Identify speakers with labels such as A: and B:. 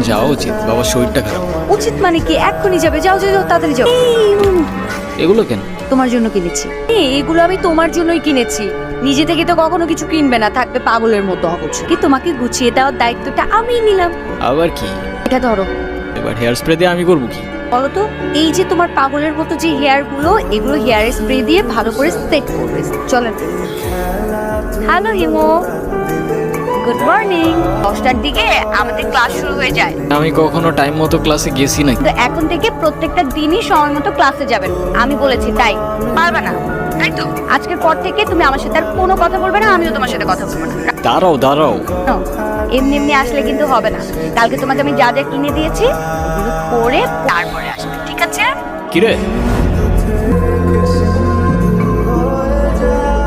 A: যাওয়া উচিত, বাবার শরীরটা খারাপ।
B: উচিত মানে কি? এক্ষুনি যাবে, যাও যাও যাও, তাড়াতাড়ি যাও।
A: এগুলো কেন?
B: তোমার জন্য কিনেছি। এগুলো আমি তোমার জন্যই কিনেছি। নিজে থেকে তো কখনো কিছু কিনবে না, থাকবে পাগলের মতো অবশ্য। কি তোমাকে গুছিয়ে দেওয়ার দায়িত্বটা আমিই নিলাম।
A: আবার কি?
B: এটা ধরো।
A: এবার হেয়ার স্প্রে দিয়ে আমি করবো কি?
B: বলো তো, এই যে তোমার পাগলের মতো যে হেয়ার গুলো, এগুলো হেয়ার স্প্রে দিয়ে ভালো করে সেট করবে। চলেন। হ্যালো হিমো, গুড মর্নিং। 10টার দিকে আমাদের ক্লাস শুরু হয়ে যায়।
A: আমি কখনো টাইম মতো ক্লাসে গেছি না।
B: কিন্তু এখন থেকে প্রত্যেকটা দিনই সময় মতো ক্লাসে যাবেন। আমি বলেছি তাই। পারবে না তাই তো? আজকের পর থেকে তুমি আমার সাথে আর কোনো কথা বলবে না, আমিও তোমার সাথে কথা বলবো না।
A: দাঁড়াও দাঁড়াও।
B: No, এমনি এমনি আসলে কিন্তু হবে না। কালকে তোমাকে আমি যা যা কিনে দিয়েছি ওগুলো পরে তারপরে আসবে, ঠিক আছে?
A: কিরে